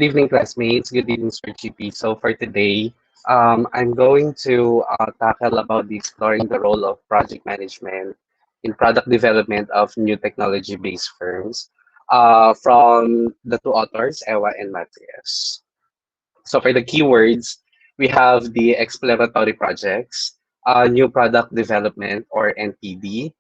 Good evening, classmates. Good evening, Sir GP. So for today, I'm going to tackle about the exploring the role of project management in product development of new technology-based firms from the two authors, Ewa and Matthias. So for the keywords, we have the exploratory projects, new product development or NPD,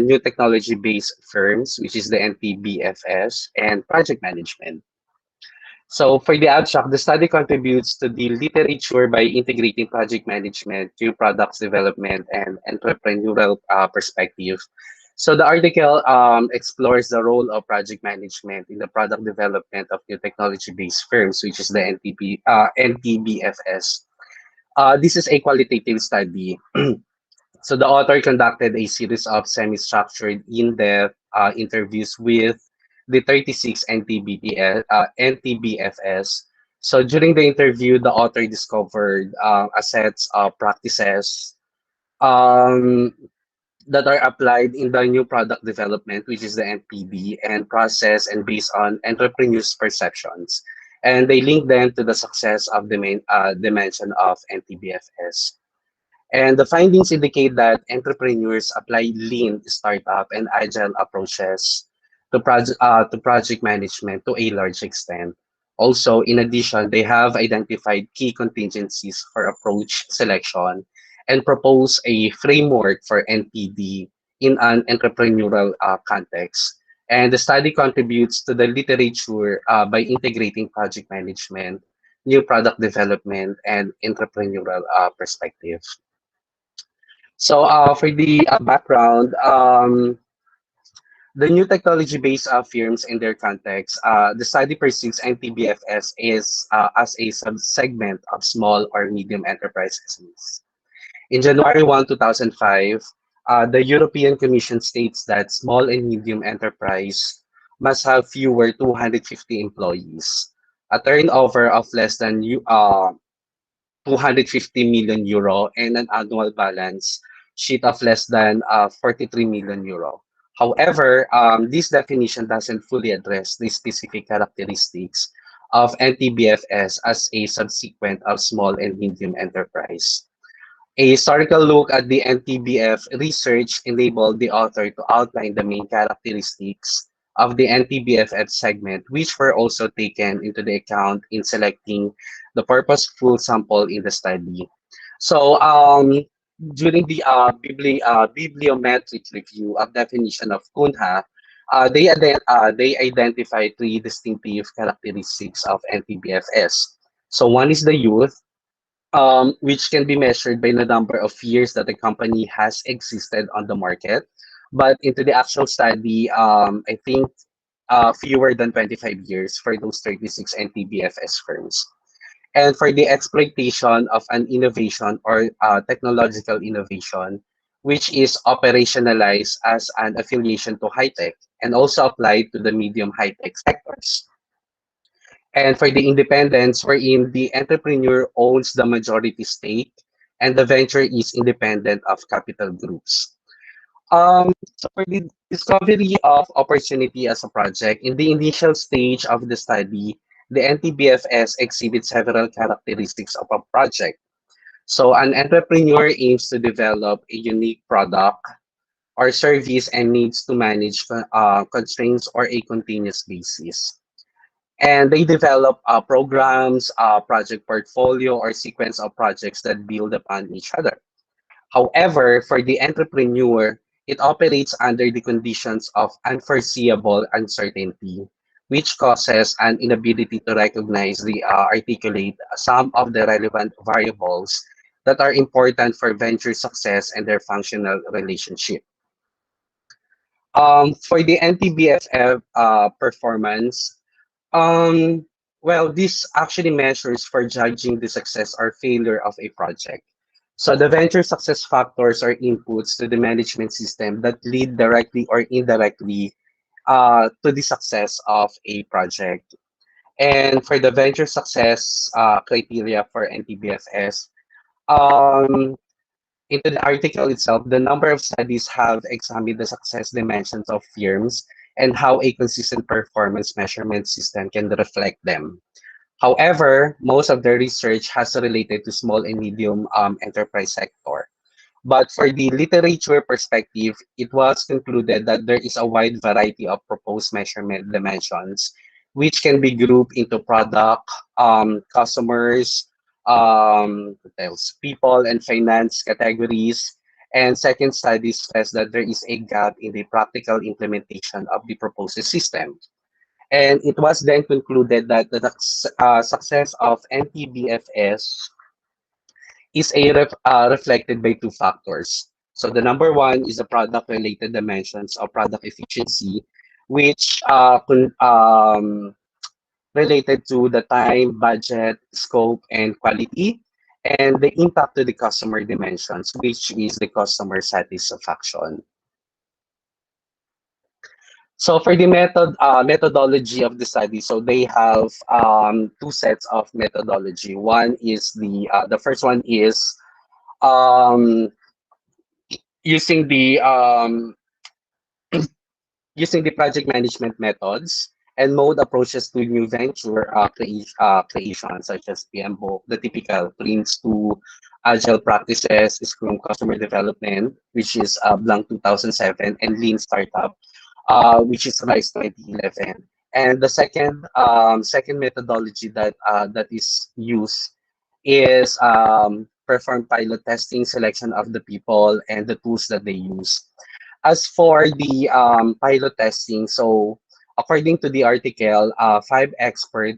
new technology-based firms, which is the NPBFS, and project management. So for the abstract, the study contributes to the literature by integrating project management to products development and entrepreneurial perspective. So the article explores the role of project management in the product development of new technology-based firms, which is the NTBFS. This is a qualitative study. So the author conducted a series of semi-structured, in-depth interviews with the 36 NTBFS. So during the interview, the author discovered assets of practices um, that are applied in the new product development, which is the NPD, and process and based on entrepreneurs' perceptions. And they link them to the success of the main dimension of NTBFS. And the findings indicate that entrepreneurs apply lean startup and agile approaches to project management to a large extent. Also, in addition, they have identified key contingencies for approach selection and propose a framework for NPD in an entrepreneurial context. And the study contributes to the literature by integrating project management, new product development, and entrepreneurial perspective. So for the background, the new technology-based firms in their context, the study perceives NTBFS is as a subsegment of small or medium enterprises. In January 1, 2005, the European Commission states that small and medium enterprise must have fewer 250 employees, a turnover of less than 250 million euro, and an annual balance sheet of less than 43 million euro. However, this definition doesn't fully address the specific characteristics of NTBFS as a subsequent of small and medium enterprise. A historical look at the NTBF research enabled the author to outline the main characteristics of the NTBFF segment, which were also taken into the account in selecting the purposeful sample in the study. So during the bibliometric review of definition of Kunha, they identify three distinctive characteristics of NTBFS. So one is the youth, which can be measured by the number of years that the company has existed on the market. But into the actual study, I think fewer than 25 years for those 36 NTBFS firms. And for the exploitation of an innovation or technological innovation, which is operationalized as an affiliation to high-tech and also applied to the medium high-tech sectors. And for the independence, wherein the entrepreneur owns the majority stake and the venture is independent of capital groups. So for the discovery of opportunity as a project, in the initial stage of the study, the NTBFS exhibits several characteristics of a project. So an entrepreneur aims to develop a unique product or service and needs to manage constraints or a continuous basis. And they develop programs, project portfolio, or sequence of projects that build upon each other. However, for the entrepreneur, it operates under the conditions of unforeseeable uncertainty, which causes an inability to recognize the articulate some of the relevant variables that are important for venture success and their functional relationship. For the NTBFF performance, um, well, this actually measures for judging the success or failure of a project. So the venture success factors are inputs to the management system that lead directly or indirectly to the success of a project. And for the venture success criteria for NTBFS, um, into the article itself, the number of studies have examined the success dimensions of firms and how a consistent performance measurement system can reflect them. However, most of the research has related to small and medium enterprise sector. But for the literature perspective, it was concluded that there is a wide variety of proposed measurement dimensions, which can be grouped into product, customers, what else, people, and finance categories. And second, studies stress that there is a gap in the practical implementation of the proposed system. And it was then concluded that the success of NTBFS is reflected by two factors. So the number one is the product-related dimensions of product efficiency, which related to the time, budget, scope, and quality, and the impact to the customer dimensions, which is the customer satisfaction. So for the methodology of the study, so they have two sets of methodology. One is the first one is um, using the using the project management methods and mode approaches to new venture creation, such as PMBOK, the typical Prince to Agile practices, Scrum customer development, which is Blanc 2007, and Lean Startup, which is RISE 2011. And the second methodology that is used is perform pilot testing, selection of the people, and the tools that they use. As for the pilot testing, so according to the article, five expert,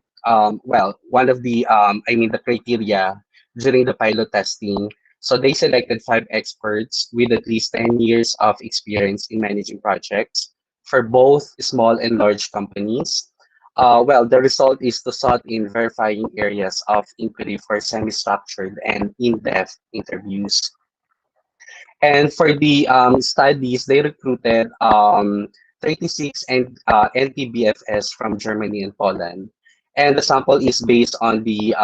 well, one of the, I mean, the criteria during the pilot testing, so they selected five experts with at least 10 years of experience in managing projects for both small and large companies. Well, the result is to sort in verifying areas of inquiry for semi-structured and in-depth interviews. And for the studies, they recruited 36 NTBFS from Germany and Poland. And the sample is based on the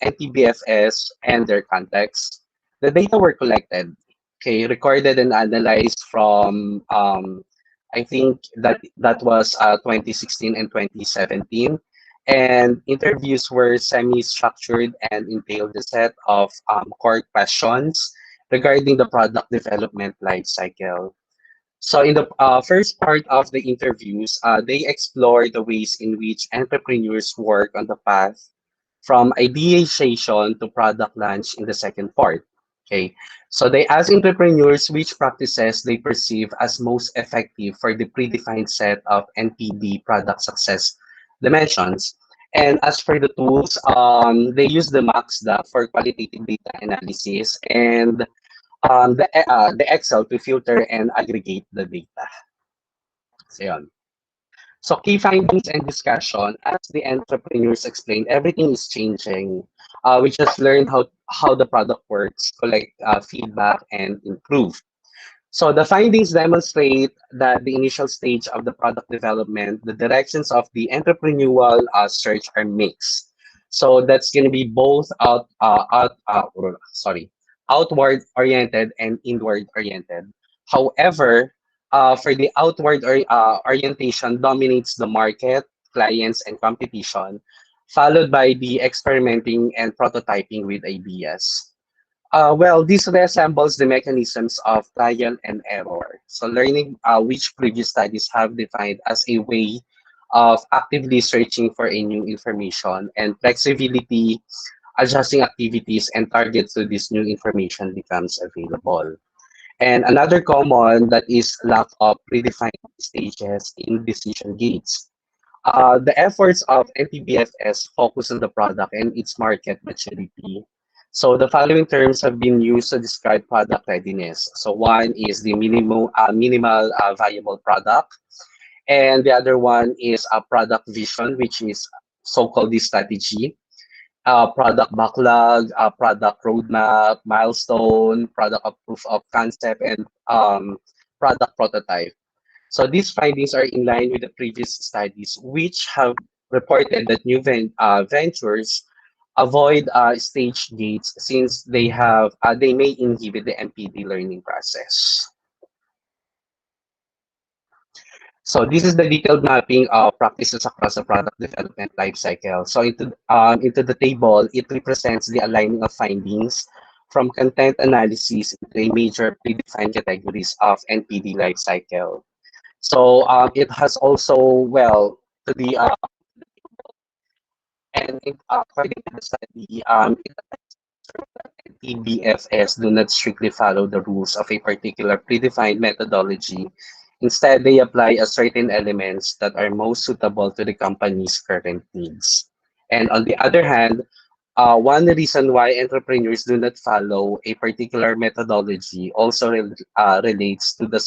NTBFS and their context. The data were collected, okay, recorded and analyzed from, I think that was 2016 and 2017. And interviews were semi-structured and entailed a set of core questions regarding the product development life cycle. So in the first part of the interviews, they explore the ways in which entrepreneurs work on the path from ideation to product launch in the second part. Okay, so they ask entrepreneurs which practices they perceive as most effective for the predefined set of NPD product success dimensions. And as for the tools, they use the Maxda for qualitative data analysis and the Excel to filter and aggregate the data. So, yun. So key findings and discussion, as the entrepreneurs explained, everything is changing. We just learned how the product works, collect feedback, and improve. So the findings demonstrate that the initial stage of the product development, the directions of the entrepreneurial search are mixed. So that's going to be both outward oriented and inward oriented. However, for the outward orientation dominates the market, clients, and competition, followed by the experimenting and prototyping with ideas. Well, this resembles the mechanisms of trial and error. So learning which previous studies have defined as a way of actively searching for a new information and flexibility, adjusting activities and targets to this new information becomes available. And another common that is lack of predefined stages in decision gates. The efforts of NTBFS focus on the product and its market maturity. So the following terms have been used to describe product readiness. So one is the minimal viable product, and the other one is a product vision, which is so-called the strategy, product backlog, product roadmap, milestone, product of proof of concept, and product prototype. So these findings are in line with the previous studies, which have reported that new ventures avoid stage gates since they may inhibit the MPD learning process. So this is the detailed mapping of practices across the product development lifecycle. So into the table, it represents the aligning of findings from content analysis into a major predefined categories of NPD lifecycle. So it has also, well, to the according to the study, TBFS do not strictly follow the rules of a particular predefined methodology. Instead, they apply a certain elements that are most suitable to the company's current needs. And on the other hand, one reason why entrepreneurs do not follow a particular methodology also relates to the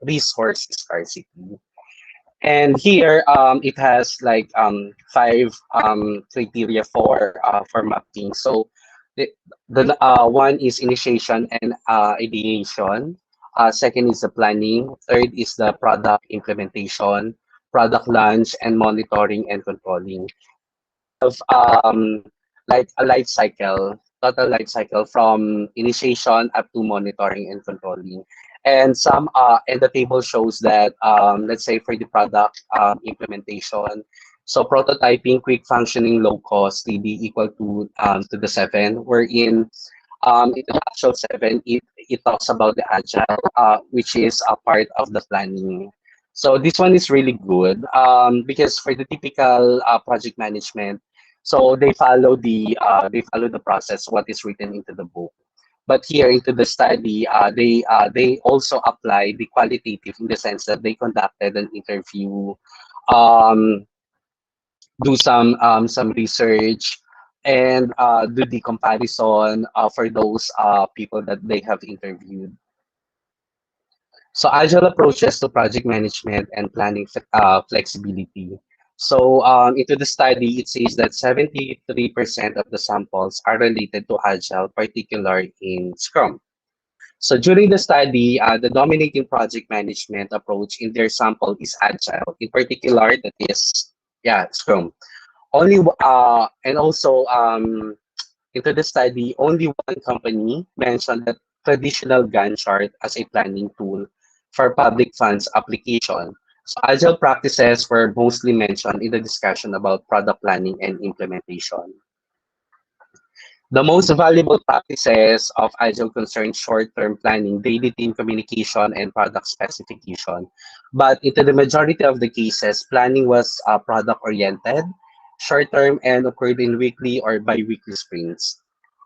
resource scarcity. And here, it has like five criteria for mapping. So the one is initiation and ideation. Second is the planning. Third is the product implementation, product launch, and monitoring and controlling of like a life cycle, total life cycle from initiation up to monitoring and controlling. And the table shows that let's say for the product implementation, so prototyping, quick functioning, low cost, TD equal to the seven, wherein in the actual seven, it talks about the agile, which is a part of the planning. So this one is really good because for the typical project management, so they follow the process what is written into the book. But here into the study, they also apply the qualitative in the sense that they conducted an interview, um, do some research, and do the comparison for those people that they have interviewed. So agile approaches to project management and planning flexibility. So into the study, it says that 73% of the samples are related to agile, particularly in Scrum. So during the study, the dominating project management approach in their sample is agile. In particular, that is, yeah, Scrum. Only and also into the study, only one company mentioned that traditional Gantt chart as a planning tool for public funds application. So agile practices were mostly mentioned in the discussion about product planning and implementation. The most valuable practices of Agile concern short-term planning, daily team communication, and product specification. But into the majority of the cases, planning was product-oriented, short-term, and occurred in weekly or bi-weekly sprints.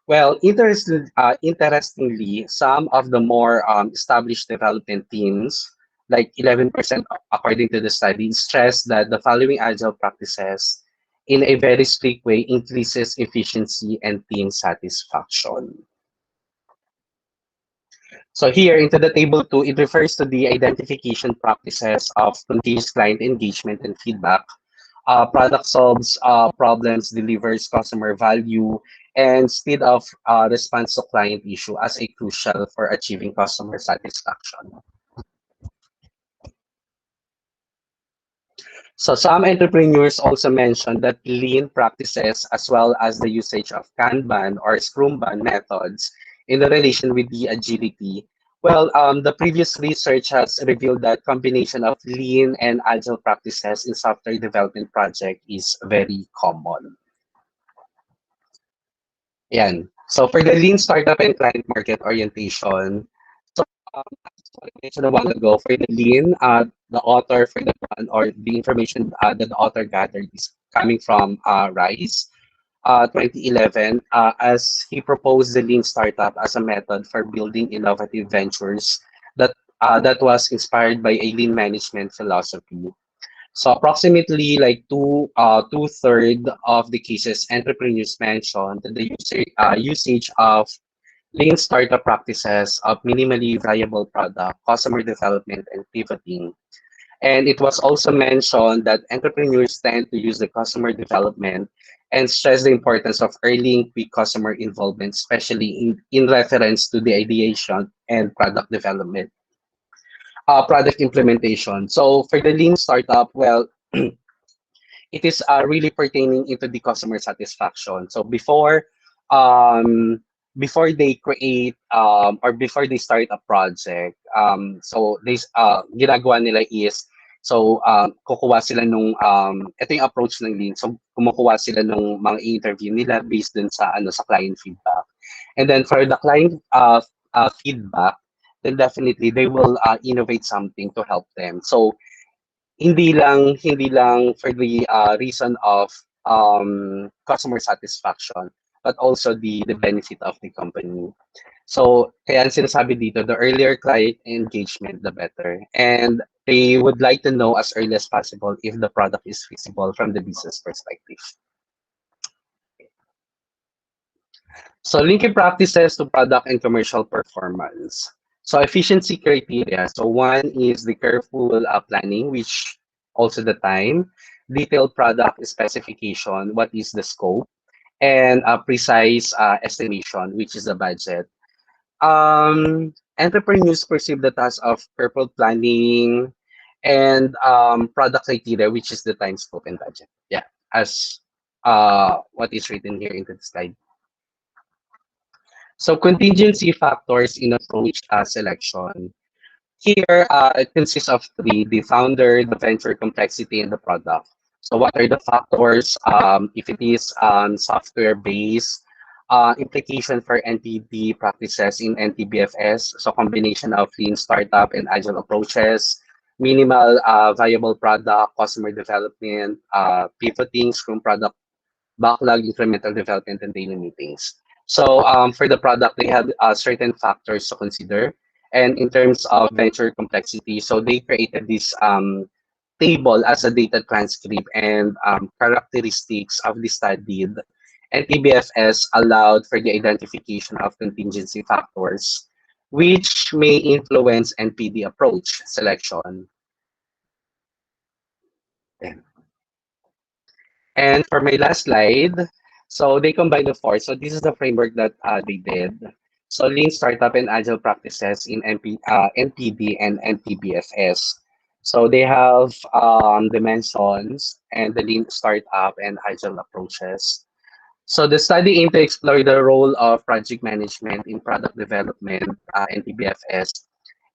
Well, interestingly, some of the more established development teams, like 11% according to the study, stress that the following agile practices in a very strict way increases efficiency and team satisfaction. So here into the table two, it refers to the identification practices of continuous client engagement and feedback. Product solves problems, delivers customer value, and speed of response to client issue as a crucial for achieving customer satisfaction. So some entrepreneurs also mentioned that lean practices as well as the usage of Kanban or Scrumban methods in the relation with the agility. Well, the previous research has revealed that combination of lean and agile practices in software development project is very common. Yan. So for the lean startup and client market orientation, so as I mentioned a while ago, for the lean, the author for the one or the information that the author gathered is coming from Rice, 2011, as he proposed the lean startup as a method for building innovative ventures that was inspired by a lean management philosophy. So approximately like two-thirds of the cases entrepreneurs mentioned the usage of lean startup practices of minimally viable product, customer development, and pivoting. And it was also mentioned that entrepreneurs tend to use the customer development and stress the importance of early and quick customer involvement, especially in reference to the ideation and product development, product implementation. So for the lean startup, well, it is really pertaining into the customer satisfaction. So before they create or before they start a project, so this ginagawa nila is So, kukuha sila ito yung approach ng Lean. So, kumukuha sila nung mga interview nila based dun sa, sa client feedback. And then for the client feedback, then definitely they will innovate something to help them. So, hindi lang for the reason of customer satisfaction, but also the benefit of the company. So, kaya ang sinasabi dito, the earlier client engagement, the better. And they would like to know as early as possible if the product is feasible from the business perspective. So, linking practices to product and commercial performance. So, efficiency criteria. So, one is the careful planning, which also the time, detailed product specification, what is the scope, and a precise estimation, which is the budget. Entrepreneurs perceive the task of careful planning and product criteria, which is the time, scope, and budget. Yeah, as what is written here into the slide. So contingency factors in approach selection. Here, it consists of three: the founder, the venture complexity, and the product. So what are the factors? If it is software-based, implication for NPD practices in NTBFS, so combination of lean startup and agile approaches, minimal viable product, customer development, pivoting from product backlog, incremental development, and daily meetings. So for the product, they have certain factors to consider. And in terms of venture complexity, so they created this table as a data transcript and characteristics of the studied. And TBFS allowed for the identification of contingency factors, which may influence NPD approach selection. And for my last slide, so they combine the four. So this is the framework that they did. So lean startup and agile practices in NPD and NTBFS. So they have dimensions and the lean startup and agile approaches. So the study aimed to explore the role of project management in product development, NTBFS.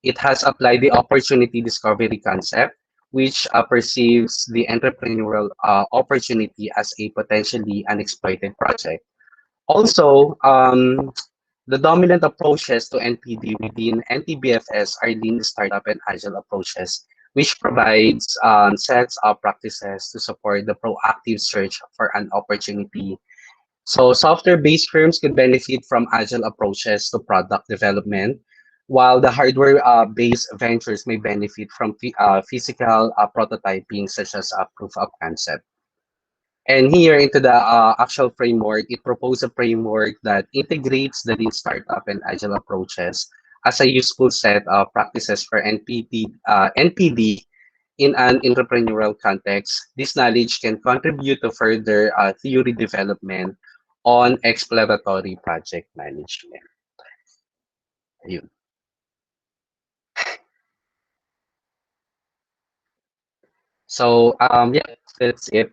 It has applied the opportunity discovery concept, which perceives the entrepreneurial opportunity as a potentially unexploited project. Also, the dominant approaches to NPD within NTBFS are lean startup and agile approaches, which provides sets of practices to support the proactive search for an opportunity. So software-based firms could benefit from agile approaches to product development, while the hardware-based ventures may benefit from physical prototyping, such as a proof of concept. And here into the actual framework, it proposed a framework that integrates the lean startup and agile approaches as a useful set of practices for NPD in an entrepreneurial context. This knowledge can contribute to further theory development on exploratory project management. Ayun. So yeah, that's it.